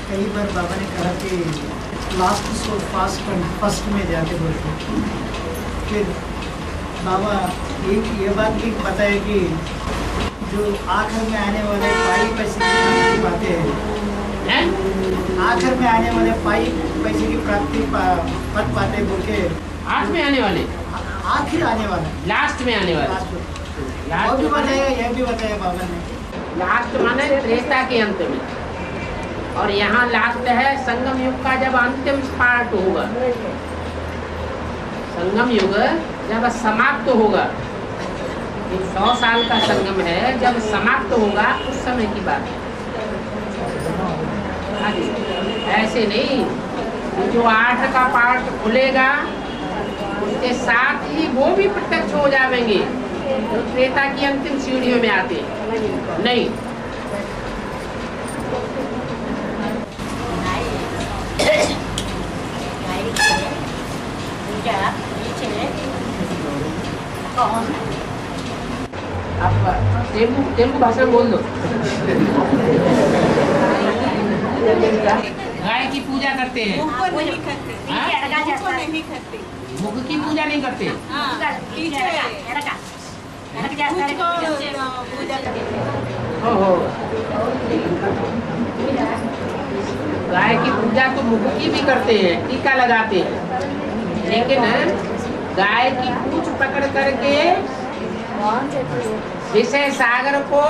कई बार बाबा ने कहा कि लास्ट सो फर्स्ट में जाके बोलते, फिर बाबा एक ये बात भी बताया कि जो आखिर में आने वाले पाई पैसे की बातें हैं, आखिर में आने वाले पाई पैसे की प्राप्ति पद पाते बोल के, आठ में आने वाले, आखिर आने वाला, लास्ट में आने वाले, वो भी बताया, यह भी बताया बाबा ने। लास्ट माने त्रेता के अंत में, और यहाँ लास्ट है संगम युग का जब अंतिम पार्ट होगा, संगम युग जब समाप्त होगा, 100 साल का संगम है, जब समाप्त होगा उस समय की बात है। ऐसे नहीं, जो 8 का पार्ट खुलेगा उसके साथ ही वो भी प्रत्यक्ष हो जाएंगे जो त्रेता की अंतिम सीढ़ियों में आते हैं। नहीं, आप तेलुगु भाषा में बोल दो। गाय की पूजा करते हैं, मुख की पूजा नहीं करते। ओहो, गाय की पूजा तो मुख की भी करते हैं, टीका लगाते हैं, लेकिन गाय की पूंछ पकड़ करके विषय सागर को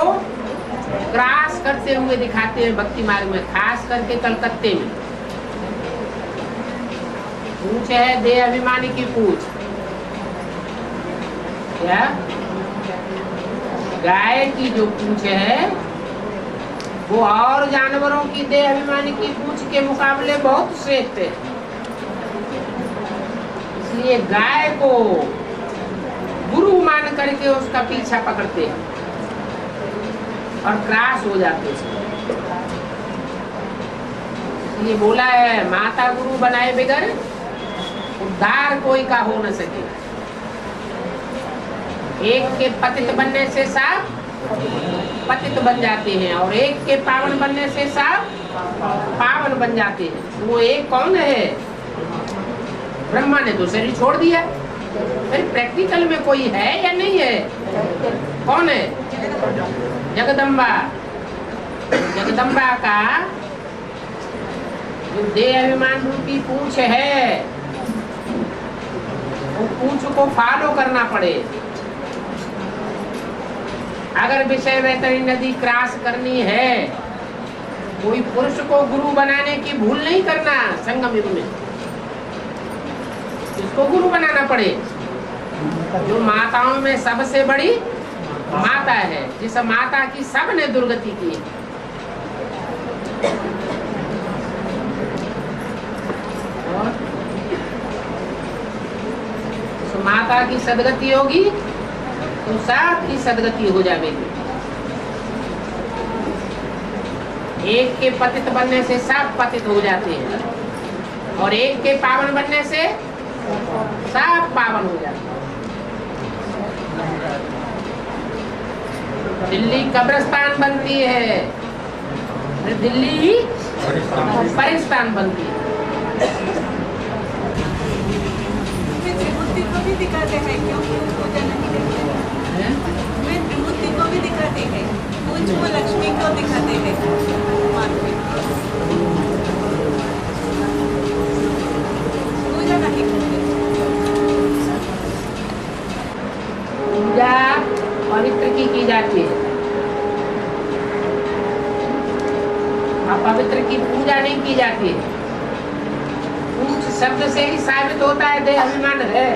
क्रॉस करते हुए दिखाते हैं भक्ति मार्ग में, खास करके कलकत्ते में। पूंछ है देह अभिमानी की पूंछ, क्या गाय की जो पूंछ है वो और जानवरों की देह अभिमानी की पूंछ के मुकाबले बहुत श्रेष्ठ है। इसलिए गाय को गुरु मान करके उसका पीछा पकड़ते हैं और क्रॉस हो जाते हैं। ये बोला है, माता गुरु बनाए बगैर उद्धार कोई का हो न सके। एक के पतित बनने से सब पतित बन जाते हैं, और एक के पावन बनने से सब पावन बन जाते हैं। वो एक कौन है? ब्रह्मा ने तो शरीर छोड़ दिया, फिर प्रैक्टिकल में कोई है या नहीं है? कौन है? जगदम्बा। जगदम्बा का जो देह अभिमान रूपी पूंछ है, वो पूंछ को फॉलो करना पड़े। अगर विषय वैतरणी नदी क्रॉस करनी है, कोई पुरुष को गुरु बनाने की भूल नहीं करना। संगम युग में इसको गुरु बनाना पड़े, जो माताओं में सबसे बड़ी माता है, जिस माता की सब ने दुर्गति की। और उस माता की सदगति होगी तो सब की सदगति हो जाएगी। एक के पतित बनने से सब पतित हो जाते हैं, और एक के पावन बनने से सब पावन हो जाते हैं। दिल्ली कब्रिस्तान बनती है, दिल्ली परिस्तान बनती है। को भी दिखाते हैं, क्योंकि पूजा नहीं करते हैं। विभूति को भी दिखाते हैं, पूंछ को लक्ष्मी को दिखाते हैं। पूजा नहीं करते। पूजा पवित्र की जाती है, अपवित्र की पूजा नहीं की जाती है। पूंछ शब्द से ही साबित होता है देह अभिमान है।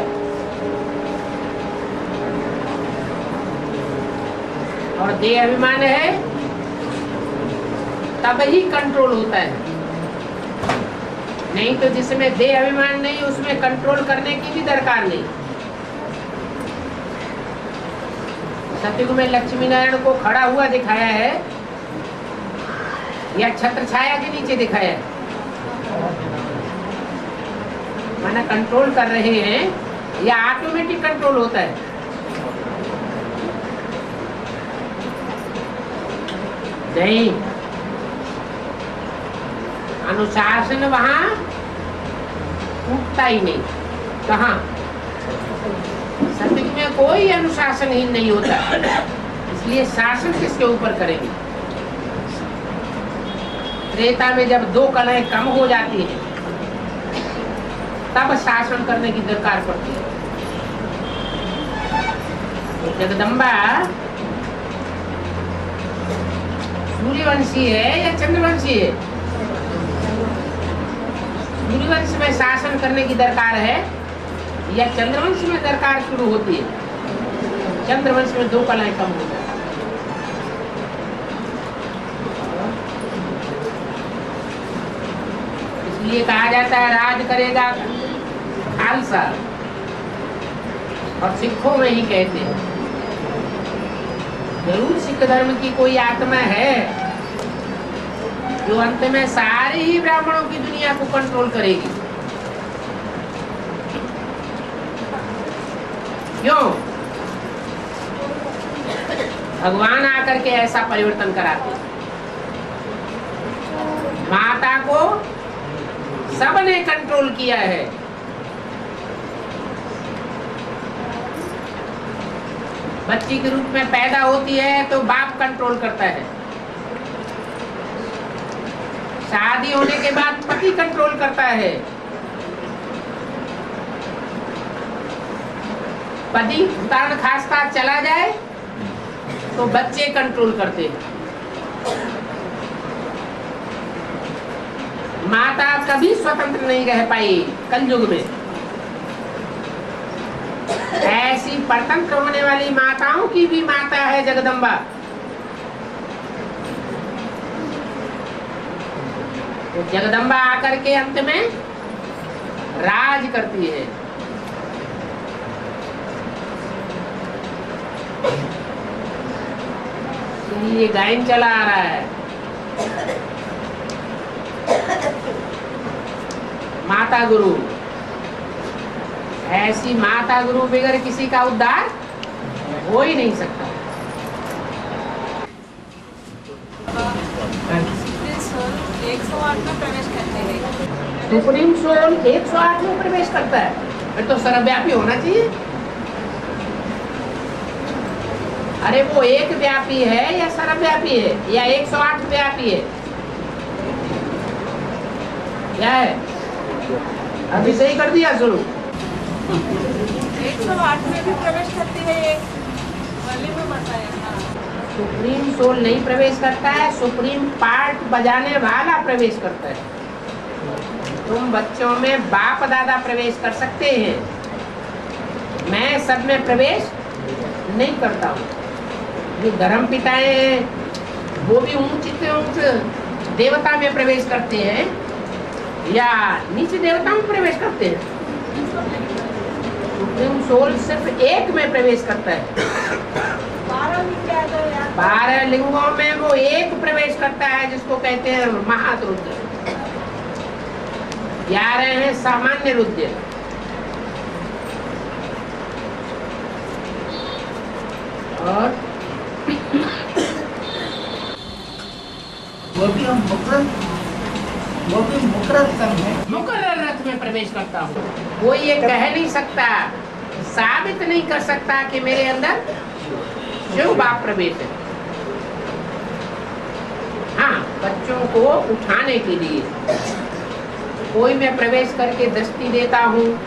और देह अभिमान है तब ही कंट्रोल होता है, नहीं तो जिसमें देह अभिमान नहीं उसमें कंट्रोल करने की भी दरकार नहीं। सतयुग में लक्ष्मी नारायण को खड़ा हुआ दिखाया है या छत्र छाया के नीचे दिखाया है? माना कंट्रोल कर रहे हैं या ऑटोमेटिक कंट्रोल होता है? नहीं, अनुशासन वहां टूटता ही नहीं। कहाँ? सतयुग में कोई अनुशासन ही नहीं होता, इसलिए शासन किसके ऊपर करेंगे? त्रेता में जब दो कलाएं कम हो जाती हैं तब शासन करने की दरकार पड़ती है। तो जगदम्बा सूर्यवंशी है या चंद्रवंशी है? सूर्यवंश में शासन करने की दरकार है या चंद्रवंश में दरकार शुरू होती है? चंद्रवंश में दो कलाएं कम हो जाती है। इसलिए कहा जाता है राज करेगा खालसा, और सिखों में ही कहते हैं जरूर सिख धर्म की कोई आत्मा है जो अंत में सारे ही ब्राह्मणों की दुनिया को कंट्रोल करेगी। क्यों? भगवान आकर के ऐसा परिवर्तन कराते। माता को सबने कंट्रोल किया है, बच्ची के रूप में पैदा होती है तो बाप कंट्रोल करता है, शादी होने के बाद पति कंट्रोल करता है, पति तान खास्ता चला जाए तो बच्चे कंट्रोल करते हैं। माता कभी स्वतंत्र नहीं रह पाई कलयुग में। ऐसी परतंत्र होने वाली माताओं की भी माता है जगदम्बा। तो जगदम्बा आकर के अंत में राज करती है। ये गायन चला आ रहा है, माता गुरु। ऐसी माता गुरु बगैर किसी का उद्धार हो ही नहीं सकता। सुप्रीम सोल 108 में प्रवेश करते हैं। सुप्रीम सोल 108 में प्रवेश करता है, फिर तो सर्वव्यापी होना चाहिए। अरे वो एक व्यापी है या सर्वव्यापी है या 108 व्यापी है? क्या है? अभी सही कर दिया शुरू। 108 में भी प्रवेश करती है, एक वाले में बताया। हाँ। सुप्रीम सोल नहीं प्रवेश करता है, सुप्रीम पार्ट बजाने वाला प्रवेश करता है। तुम बच्चों में बाप दादा प्रवेश कर सकते हैं, मैं सब में प्रवेश नहीं करता हूँ। जो धर्म पिताएं हैं वो भी ऊंच देवता में प्रवेश करते हैं या नीचे देवताओं में प्रवेश करते हैं। सुप्रीम सोल सिर्फ एक में प्रवेश करता है। 12 लिंगों में वो एक प्रवेश करता है जिसको कहते हैं महारुद्र। 11 है सामान्य रुद्र। और वो भी मुकर्रर रथ में मुकर्रर रथ में प्रवेश करता हूँ। कोई ये कह नहीं सकता, साबित नहीं कर सकता कि मेरे अंदर शिव बाप प्रवेश है। हाँ, बच्चों को उठाने के लिए कोई मैं प्रवेश करके दृष्टि देता हूँ,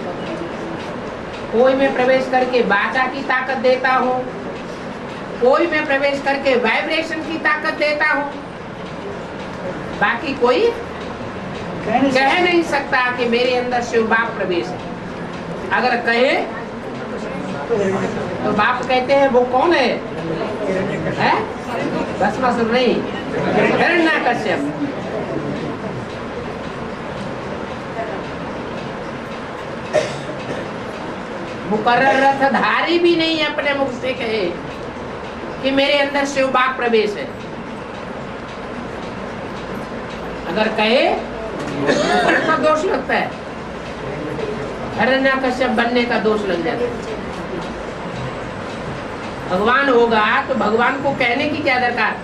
कोई मैं प्रवेश करके वाचा की ताकत देता हूँ, कोई मैं प्रवेश करके वाइब्रेशन की ताकत देता हूँ। बाकी कोई कह नहीं सकता कि मेरे अंदर शिव बाप प्रवेश है। अगर कहे तो बाप कहते हैं वो कौन है? भस्मासुर नहीं, हिरण्यकश्यप। मुकर्रर रथधारी भी नहीं अपने मुख से कहे कि मेरे अंदर शिव बाप प्रवेश है। अगर कहे तो दोष लगता है, हिरण्यकश्यप बनने का दोष लग जाता है। भगवान होगा तो भगवान को कहने की क्या दरकार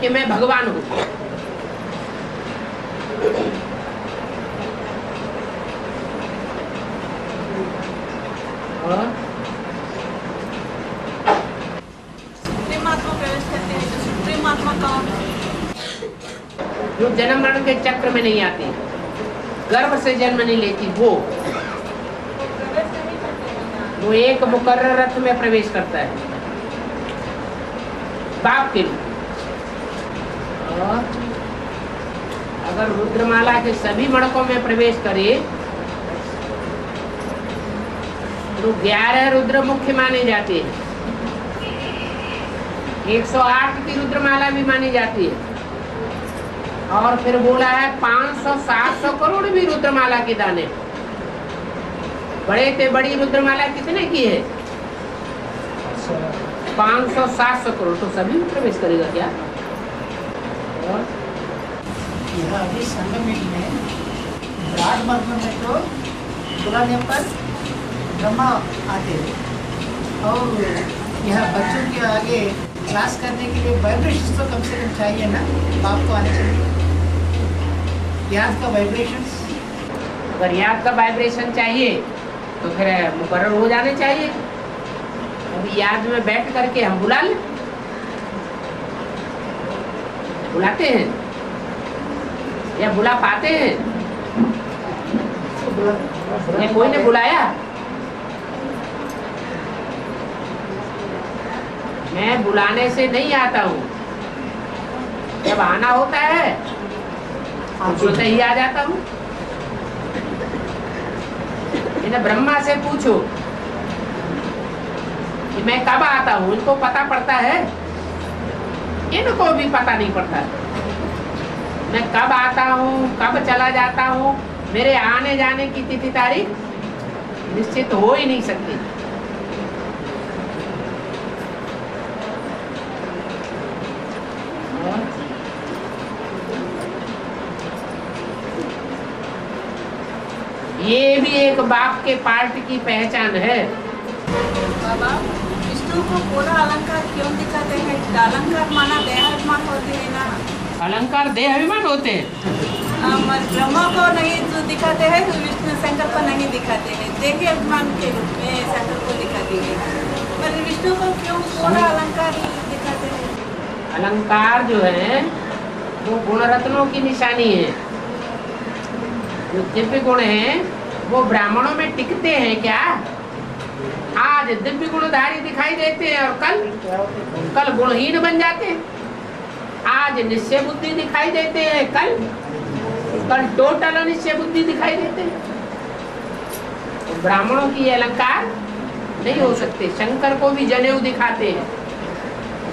कि मैं भगवान हूँ। जो जन्म मरण के चक्र में नहीं आती, गर्भ से जन्म नहीं लेती, वो एक मुकर्रर रथ में प्रवेश करता है बाप के लिए। और अगर रुद्रमाला के सभी मणकों में प्रवेश करे तो 11 रुद्र मुख्य माने जाते हैं, 108 की रुद्रमाला भी मानी जाती है। और फिर बोला है 500-700 करोड़ भी रुद्रमाला के दाने। बड़े से बड़ी रुद्रमाला कितने की है? 500-700 करोड़। तो सभी में प्रवेश करेगा क्या? और यह अभी संगमित में विराट मर्म में तो बुलाने पर ब्रह्मा आते हैं और यह बच्चों के आगे क्लास करने के लिए वाइब्रेशंस तो कम से कम चाहिए ना, बाप को आने चाहिए। याद का वाइब्रेशंस, अगर याद का वाइब्रेशन चाहिए तो फिर मुकर्रर हो जाने चाहिए। अभी याद में बैठ करके हम बुला लें, बुलाते हैं या बुला पाते हैं? या कोई ने बुलाया? मैं बुलाने से नहीं आता हूँ, जब आना होता है तो ही आ जाता हूँ। इन्हें ब्रह्मा से पूछो कि मैं कब आता हूँ, इनको पता पड़ता है? इनको भी पता नहीं पड़ता। मैं कब आता हूँ, कब चला जाता हूँ, मेरे आने जाने की तिथि तारीख निश्चित हो ही नहीं सकती। ये भी एक बाप के पार्ट की पहचान है। बाबा, विष्णु को पूरा अलंकार क्यों दिखाते हैं? अलंकार माना देहाभिमान होते हैं ना। अलंकार देह अभिमान होते हैं। ब्रह्मा को नहीं जो दिखाते हैं तो विष्णु शंकर को नहीं दिखाते हैं, देह अभिमान के रूप में शंकर को दिखाते हैं। पर विष्णु को क्यों पूरा अलंकार दिखाते हैं? अलंकार जो है वो गुण रत्नों की निशानी है। जो दिव्य गुण है वो ब्राह्मणों में टिकते हैं क्या? आज दिव्य गुणधारी दिखाई देते हैं और कल गुणहीन बन जाते हैं। आज निश्चय बुद्धि दिखाई देते हैं, कल टोटल अनिश्चय बुद्धि दिखाई देते हैं। तो ब्राह्मणों की अलंकार नहीं हो सकते। शंकर को भी जनेऊ दिखाते हैं।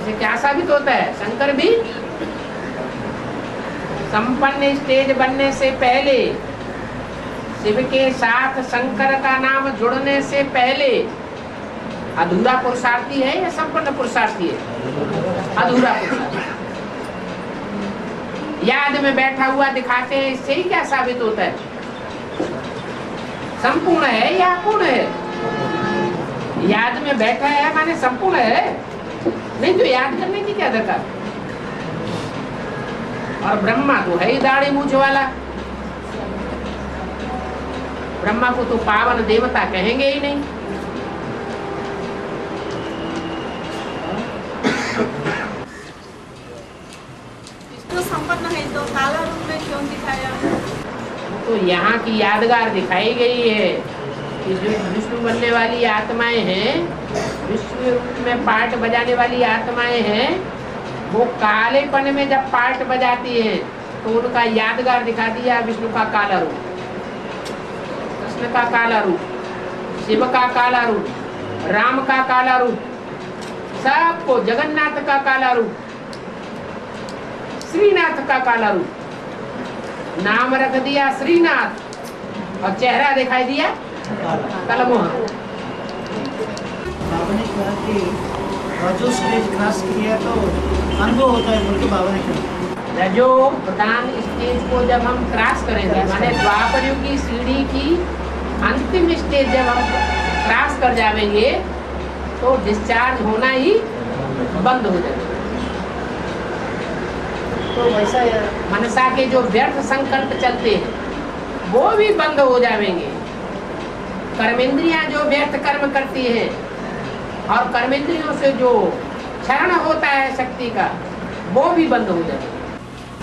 इससे क्या साबित होता है? शंकर भी संपन्न स्टेज बनने से पहले, शिव के साथ शंकर का नाम जुड़ने से पहले अधूरा पुरुषार्थी है या संपन्न पुरुषार्थी है? अधूरा पुरुषार्थी। याद में बैठा हुआ दिखाते हैं, इससे ही क्या साबित होता है? संपूर्ण है या अपूर्ण है? याद में बैठा है माने संपूर्ण है, नहीं तो याद करने की क्या दरकार? और ब्रह्मा तो है ही दाढ़ी मूछ वाला। ब्रह्मा को तो पावन देवता कहेंगे ही नहीं। विष्णु संपन्न है तो काला रूप में क्यों दिखाया? तो यहाँ की यादगार दिखाई गई है कि जो विष्णु बनने वाली आत्माएं हैं, विष्णु रूप में पार्ट बजाने वाली आत्माएं हैं, वो कालेपन में जब पार्ट बजाती हैं तो उनका यादगार दिखा दिया विष्णु का काला रूप, कृष्ण का काला रूप, शिव का काला रूप, राम का काला रूप, सबको, जगन्नाथ का काला रूप, श्रीनाथ का काला रूप। नाम रख दिया श्रीनाथ और चेहरा दिखाई दिया कलमोह। बाबा ने कहा कि रजो स्टेज क्रॉस किया तो अनुभव होता है बोल के बाबा ने कहा। रजो प्रधान स्टेज को जब हम क्रॉस करेंगे, माने द्वापर युग की सीढ़ी की अंतिम स्टेज जब हम क्रॉस कर जाएंगे तो डिस्चार्ज होना ही बंद हो जाएगा। तो वैसा मनसा के जो व्यर्थ संकल्प चलते हैं वो भी बंद हो जाएंगे। कर्मेंद्रियां जो व्यर्थ कर्म करती हैं और कर्मेंद्रियों से जो क्षरण होता है शक्ति का, वो भी बंद हो जाएगा।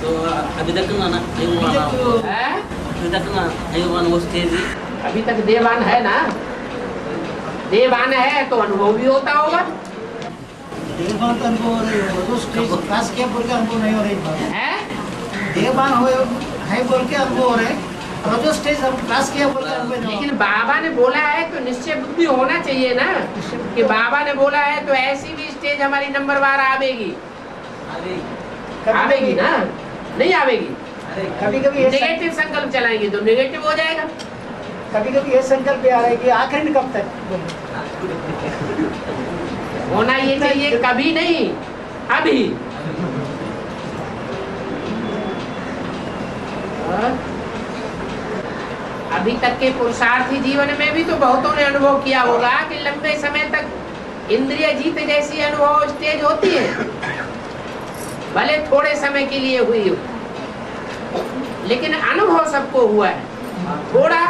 तो अभी तक ना है? अभी तक ना वो स्टेज अभी तक देवान है ना, देवान है तो अनुभव भी होता होगा। देवान तो अनुभव हो रही है, वो तो स्टेज पास किया बोल के अनुभव नहीं हो रही बात है? देवान हो है बोल के अनुभव हो रहे, और जो स्टेज हम पास किया बोल के अनुभव नहीं हो लेकिन बाबा ने बोला है तो निश्चय बुद्धि होना चाहिए ना, कि बाबा ने बोला है तो ऐसी भी स्टेज हमारी नंबरवार आवेगी, आवेगी ना, नहीं आवेगी। कभी कभी नेगेटिव संकल्प चलाएंगे तो नेगेटिव हो जाएगा। कभी कभी ये संकल्प आ रहा है कि आखिर में कब तक होना ये चाहिए, कभी नहीं अभी। अभी तक के पुरुषार्थी जीवन में भी तो बहुतों ने अनुभव किया होगा कि लंबे समय तक इंद्रिय जीत जैसी अनुभव स्टेज होती है, भले थोड़े समय के लिए हुई हो, लेकिन अनुभव सबको हुआ है, थोड़ा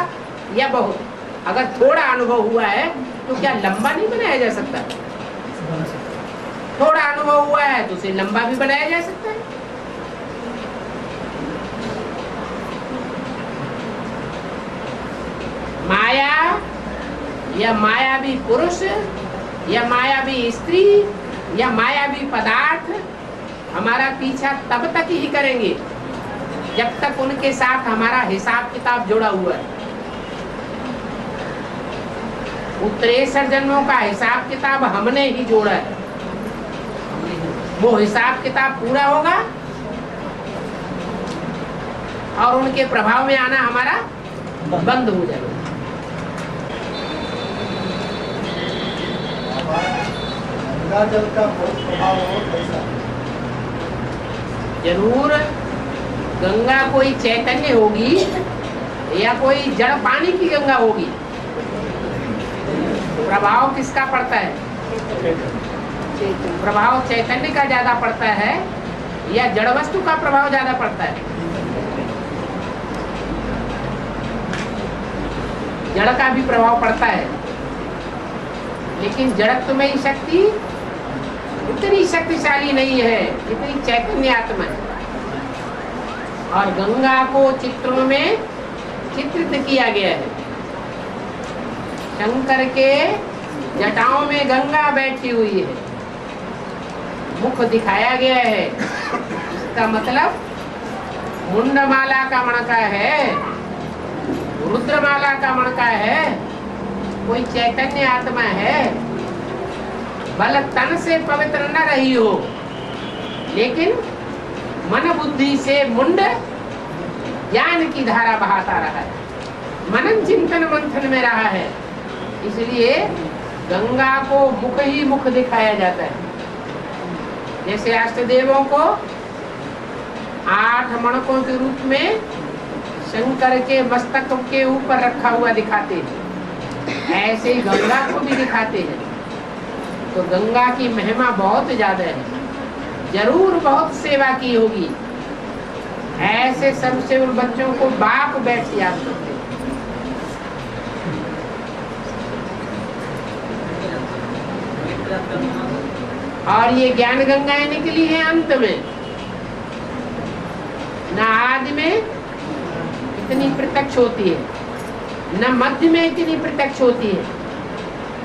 या बहुत। अगर थोड़ा अनुभव हुआ है तो क्या लंबा नहीं बनाया जा सकता? थोड़ा अनुभव हुआ है तो उसे लंबा भी बनाया जा सकता है। माया या मायावी पुरुष या मायावी स्त्री या मायावी पदार्थ हमारा पीछा तब तक ही करेंगे जब तक उनके साथ हमारा हिसाब किताब जुड़ा हुआ है। उत्तरेसर जन्मों का हिसाब किताब हमने ही जोड़ा है, वो हिसाब किताब पूरा होगा और उनके प्रभाव में आना हमारा बंद हो जाएगा। गंगा जल का बहुत प्रभाव हो कैसा? जरूर गंगा कोई चैतन्य होगी या कोई जड़ पानी की गंगा होगी, प्रभाव किसका पड़ता है? प्रभाव चैतन्य का ज्यादा पड़ता है या जड़ वस्तु का प्रभाव ज्यादा पड़ता है? जड़ का भी प्रभाव पड़ता है, लेकिन जड़त्वमयी शक्ति उतनी शक्तिशाली नहीं है जितनी चैतन्य आत्मा है। और गंगा को चित्रों में चित्रित किया गया है। शंकर के जटाओं में गंगा बैठी हुई है, मुख दिखाया गया है। इसका मतलब मुंडमाला का मणका है, रुद्रमाला का मणका है, कोई चैतन्य आत्मा है। बल तन से पवित्र न रही हो, लेकिन मन बुद्धि से मुंड ज्ञान की धारा बहाता रहा है, मनन चिंतन मंथन में रहा है। इसलिए गंगा को मुख ही मुख दिखाया जाता है। जैसे अष्टदेवों को 8 मणकों के रूप में शंकर के मस्तक के ऊपर रखा हुआ दिखाते हैं, ऐसे ही गंगा को भी दिखाते हैं। तो गंगा की महिमा बहुत ज्यादा है, जरूर बहुत सेवा की होगी। ऐसे सबसे उन बच्चों को बाप बैठ याद करते हैं। और ये ज्ञान गंगाएं निकली है अंत में, न आदि में इतनी प्रत्यक्ष होती है, न मध्य में इतनी प्रत्यक्ष होती है,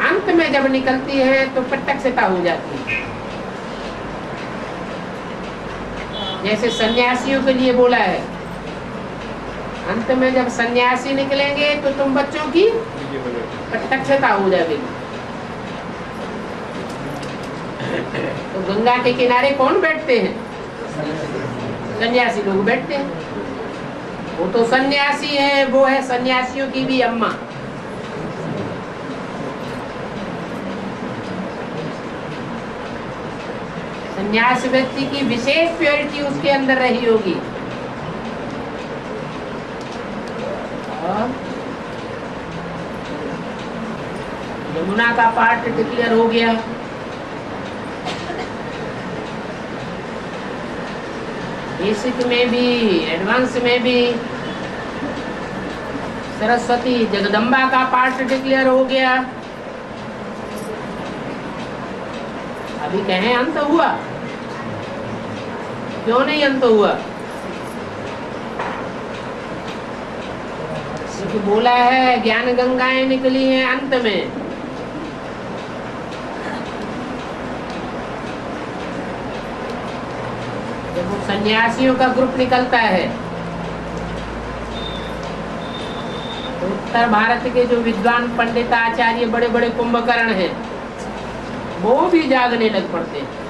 अंत में जब निकलती है तो प्रत्यक्षता हो जाती है। जैसे सन्यासियों के लिए बोला है, अंत में जब सन्यासी निकलेंगे तो तुम बच्चों की प्रत्यक्षता हो जाएगी। तो गंगा के किनारे कौन बैठते हैं? सन्यासी लोग बैठते हैं। वो तो सन्यासी है, वो है सन्यासियों की भी अम्मा। सन्यास व्यक्ति की विशेष प्योरिटी उसके अंदर रही होगी। यमुना का पार्ट क्लियर हो गया। बेसिक में भी, एडवांस में भी। सरस्वती जगदम्बा का पार्ट डिक्लेयर हो गया। अभी कहें अंत हुआ? क्यों नहीं अंत हुआ? क्योंकि बोला है ज्ञान गंगाएं निकली हैं अंत में। जब वो सन्यासियों का ग्रुप निकलता है तो उत्तर भारत के जो विद्वान पंडित आचार्य बड़े बड़े कुंभकर्ण हैं वो भी जागने लग पड़ते हैं।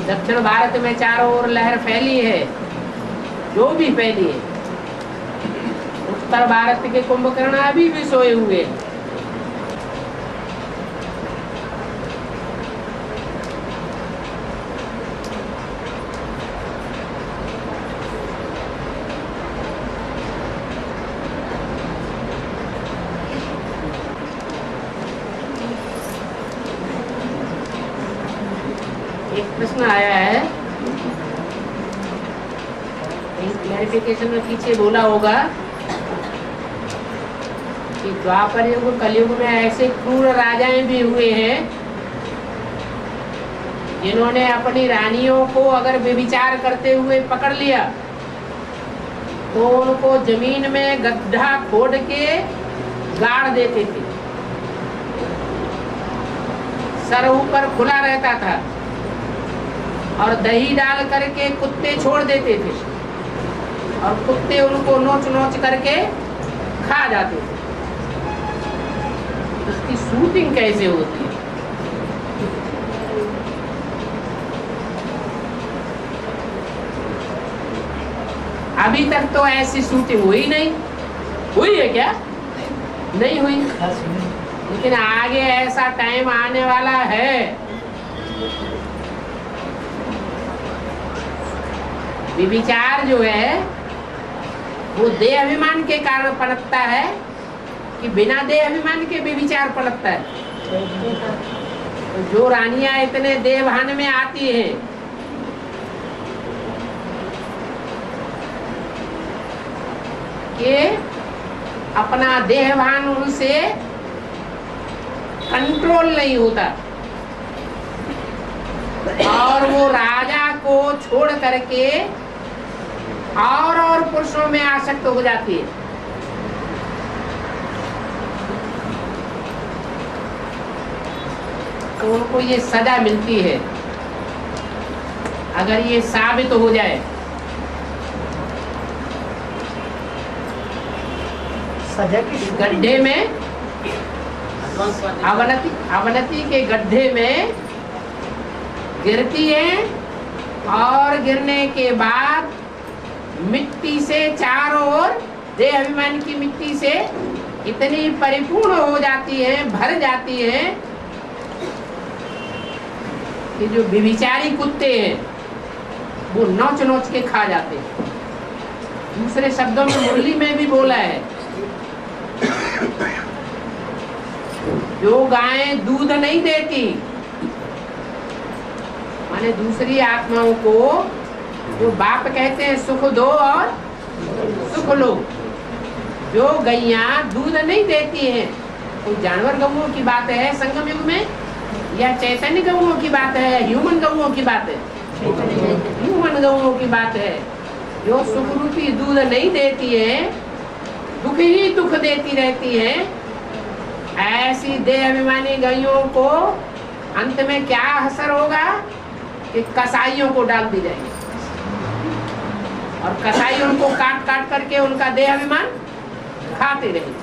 दक्षिण भारत में चारों ओर लहर फैली है, जो भी फैली है। उत्तर भारत के कुंभकर्ण अभी भी सोए हुए हैं। एक प्रश्न आया है, क्लैरिफिकेशन में पीछे बोला होगा कि द्वापर युग कलयुग में ऐसे क्रूर राजाएं भी हुए हैं जिन्होंने अपनी रानियों को अगर व्यभिचार करते हुए पकड़ लिया तो उनको जमीन में गड्ढा खोद के गाड़ देते थे। सर ऊपर खुला रहता था और दही डाल करके कुत्ते छोड़ देते थे और कुत्ते उनको नोच नोच करके खा जाते थे। उसकी शूटिंग कैसे होती है? अभी तक तो ऐसी शूटिंग हुई नहीं। हुई है क्या? नहीं हुई, लेकिन आगे ऐसा टाइम आने वाला है। विचार जो है वो देह अभिमान के कारण पनपता है कि बिना देह अभिमान के विचार पनपता है। तो जो रानियां इतने देहभान में आती हैं कि अपना देहभान उनसे कंट्रोल नहीं होता और वो राजा को छोड़ करके और पुरुषों में आसक्त हो जाती है। तो उनको ये सजा मिलती है। अगर ये साबित हो जाए सजा की गड्ढे में, अवनति के गड्ढे में गिरती है और गिरने के बाद मिट्टी से चारों ओर देह अभिमान की मिट्टी से इतनी परिपूर्ण हो जाती है, भर जाती है कि जो व्यभिचारी कुत्ते हैं वो नोच नोच के खा जाते हैं। दूसरे शब्दों में मुरली में भी बोला है, जो गायें दूध नहीं देती, माने दूसरी आत्माओं को जो बाप कहते हैं सुख दो और सुख लो, जो गैया दूध नहीं देती हैं, तो जानवर गौओं की बात है संगम युग में या चैतन्य गौओं की बात है, ह्यूमन गौओं की बात है? ह्यूमन गौओं की बात है। जो सुख रूपी दूध नहीं देती है, दुख ही दुख देती रहती है, ऐसी देह अभिमानी गायों को अंत में क्या असर होगा कि कसाईयों को डाल दी जाएगी और कसाई उनको काट काट करके उनका देह अभिमान खाते रहेंगे।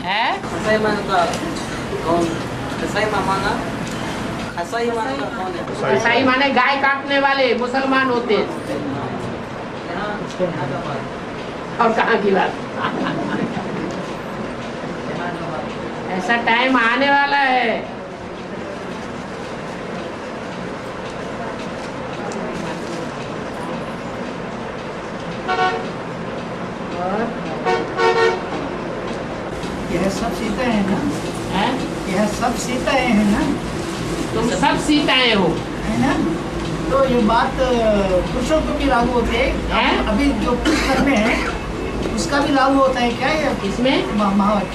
है कसाई माने गाय काटने वाले मुसलमान होते हैं। और कहाँ की बात? ऐसा टाइम आने वाला है। यह सब सीताएं हैं ना? है? यह सब सीताएं हैं ना? तुम सब सीताएं हो, है ना? तो ये बात पुरुषों को भी लागू होती है। है? अभी जो पुष्कर में है उसका भी लागू होता है क्या? ये इसमें महावत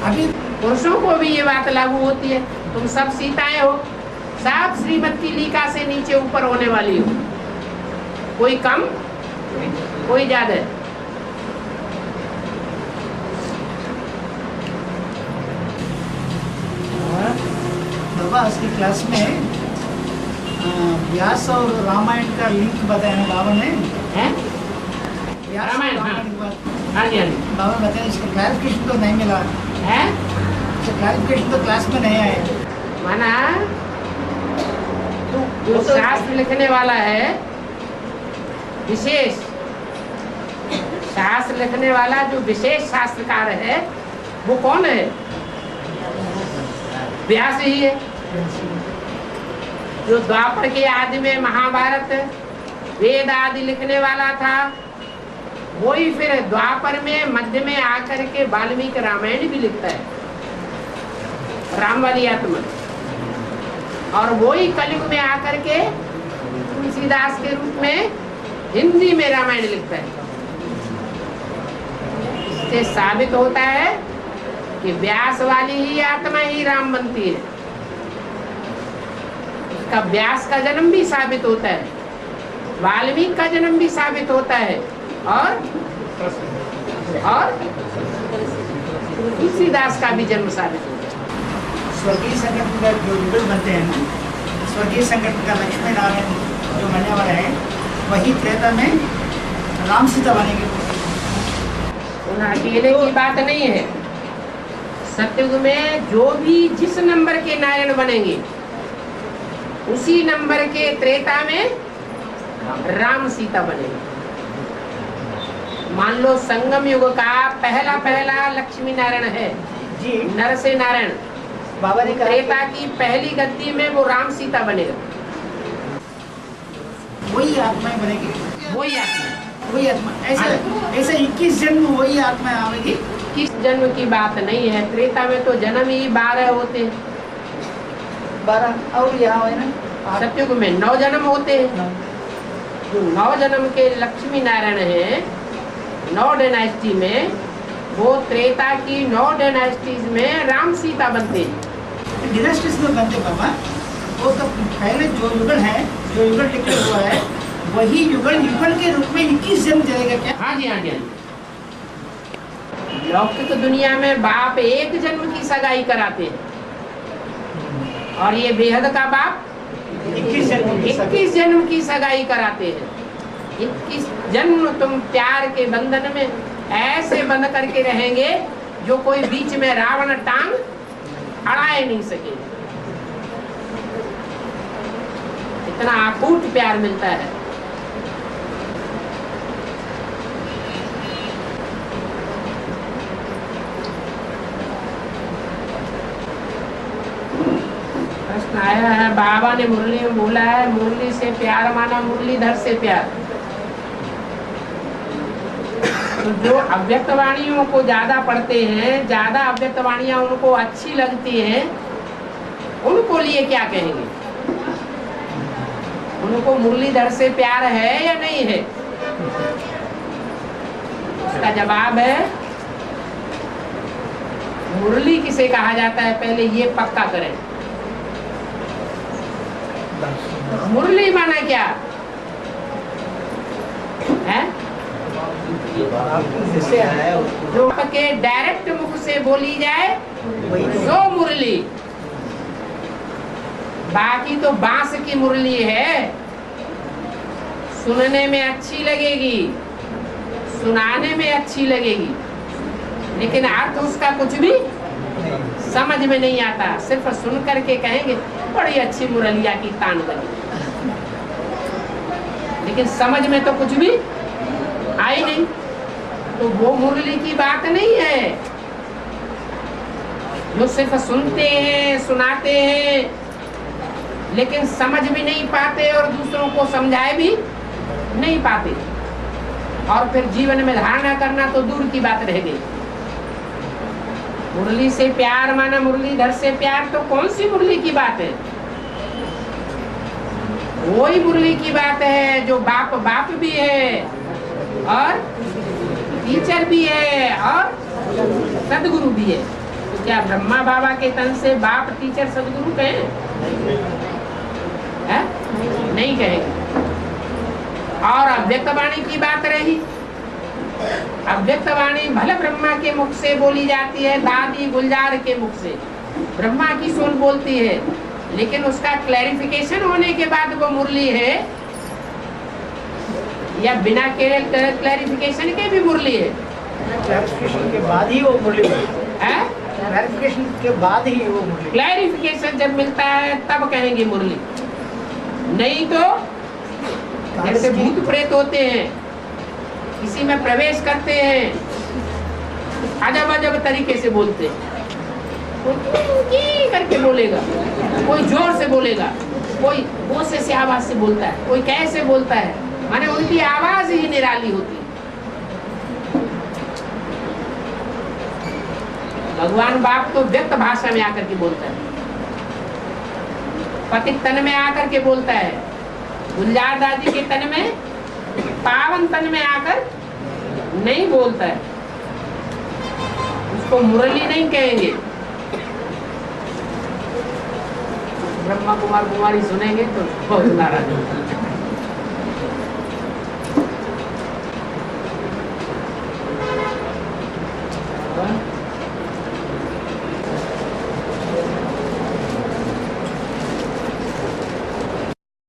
अभी पुरुषों को भी ये बात लागू होती है। तुम सब सीताएं हो, सब श्रीमत की लीका से नीचे ऊपर होने वाली हो, कोई कम कोई ज्यादा। बाबा आज की क्लास में व्यास और रामायण का लिंक बताया ना बाबा ने। हैं? व्यास और रामायण, हाँ। की बात हाँ जी, हाँ जी। बाबा बताया, इसका क्लैरिफिकेशन तो नहीं मिला, है इसका क्लैरिफिकेशन तो क्लास में नहीं आया। माना जो शास्त्र लिखने वाला है, विशेष शास्त्र लिखने वाला जो विशेष शास्त्रकार है, वो कौन है? व्यास ही है। जो द्वापर के आदि में महाभारत वेद आदि लिखने वाला था, वही फिर द्वापर में मध्य में आकर के वाल्मीकि रामायण भी लिखता है, राम वाली आत्मा। और वही कलयुग में आकर के तुलसीदास के रूप में हिंदी में रामायण लिखता है। इससे साबित होता है कि व्यास वाली ही आत्मा ही राम बनती है। उसका व्यास का जन्म भी साबित होता है, वाल्मीकि का जन्म भी साबित होता है, और तुलसीदास का भी जन्म साबित होता है। स्वर्गीय संगठन का जो युगल बनते हैं ना, स्वर्गीय संगठन का लक्ष्मी नारायण जो बनने वाला है, वही त्रेता में राम सीता बनेंगे। उन अकेले की बात नहीं है। सतयुग में जो भी जिस नंबर के नारायण बनेंगे, उसी नंबर के त्रेता में राम सीता बनेंगे। मान लो संगम युग का पहला लक्ष्मी नारायण है जी, नर से नारायण, बाबा ने कहा त्रेता की पहली गद्दी में वो राम सीता बनेगा। वही आत्माएं बनेगी, वही आत्मा। वही आत्मा। ऐसे 21 जन्म वही आत्मा आवेगी। किस जन्म की बात नहीं है, त्रेता में तो जन्म ही 12 होते हैं। 12 और यहाँ है ना, सतयुग में 9 जन्म होते हैं। जो 9 जन्म के लक्ष्मी नारायण हैं, 9 डायनेस्टी में, वो त्रेता की 9 डायनेस्टीज में राम सीता बनते हैं। डिनास्टीज में बनते बाबा, वो तो पहले जो युगल है, जो युगल लिखा हुआ है, वही युगल के रूप में 21 जन्म चलेगा क्या? हाँ जी, हाँ जी, हाँ जी। लौकिक दुनिया में बाप एक जन्म की सगाई कराते हैं, और ये बेहद का बाप 21 जन्म की सगाई कराते हैं। 21 जन्म तुम प्यार के बंधन में ऐसे बंध करके रहेंगे जो कोई बीच में रावण टांग अड़ाए नहीं सके। इतना अकूट प्यार मिलता है। प्रश्न आया है, बाबा ने मुरली में बोला है, मुरली से प्यार माना मुरलीधर से प्यार। तो जो अव्यक्त वाणियों को ज्यादा पढ़ते हैं, ज्यादा अव्यक्त वाणियां उनको अच्छी लगती हैं, उनको लिए क्या कहेंगे? उनको मुरलीधर से प्यार है या नहीं है? उसका जवाब है, मुरली किसे कहा जाता है पहले ये पक्का करें। मुरली माना क्या है? जो के डायरेक्ट मुख से बोली जाए सो मुरली। बाकी तो बांस की मुरली है, सुनने में अच्छी लगेगी, सुनाने में अच्छी लगेगी, लेकिन अर्थ उसका कुछ भी समझ में नहीं आता। सिर्फ सुन करके कहेंगे बड़ी अच्छी मुरलिया की तान बनी, लेकिन समझ में तो कुछ भी आई नहीं। तो वो मुरली की बात नहीं है। जो सिर्फ सुनते हैं, सुनाते हैं, लेकिन समझ भी नहीं पाते और दूसरों को समझाए भी नहीं पाते, और फिर जीवन में धारणा करना तो दूर की बात रह गई। मुरली से प्यार माना मुरलीधर से प्यार, तो कौन सी मुरली की बात है? वही मुरली की बात है जो बाप भी है और टीचर भी है और सदगुरु भी है। तो क्या ब्रह्मा बाबा के तन से बाप, टीचर, सदगुरु कहें? अव्यक्तवाणी की बात रही। अव्यक्तवाणी भले ब्रह्मा के मुख से बोली जाती है, दादी गुलजार के मुख से ब्रह्मा की सोल बोलती है, लेकिन उसका क्लैरिफिकेशन होने के बाद वो मुरली है या बिना क्लैरिफिकेशन के भी मुरली है? क्लैरिफिकेशन के बाद ही वो मुरली है? क्लैरिफिकेशन के बाद ही वो मुरली। क्लैरिफिकेशन जब मिलता है तब कहेंगे मुरली, नहीं तो जैसे भूत प्रेत होते हैं, किसी में प्रवेश करते हैं, अजब अजब तरीके से बोलते हैं, कोई करके बोलेगा, कोई जोर से बोलेगा, कोई गोसे से आवाज से बोलता है, कोई कैसे बोलता है, माने उनकी आवाज ही निराली होती है। भगवान बाप तो व्यक्त भाषा में आकर के बोलता है, पति तन में आकर के बोलता है, गुलजार दादी के तन में, पावन तन में आकर नहीं बोलता है, उसको मुरली नहीं कहेंगे। ब्रह्मा कुमार कुमारी सुनेंगे तो बहुत नाराज होगा।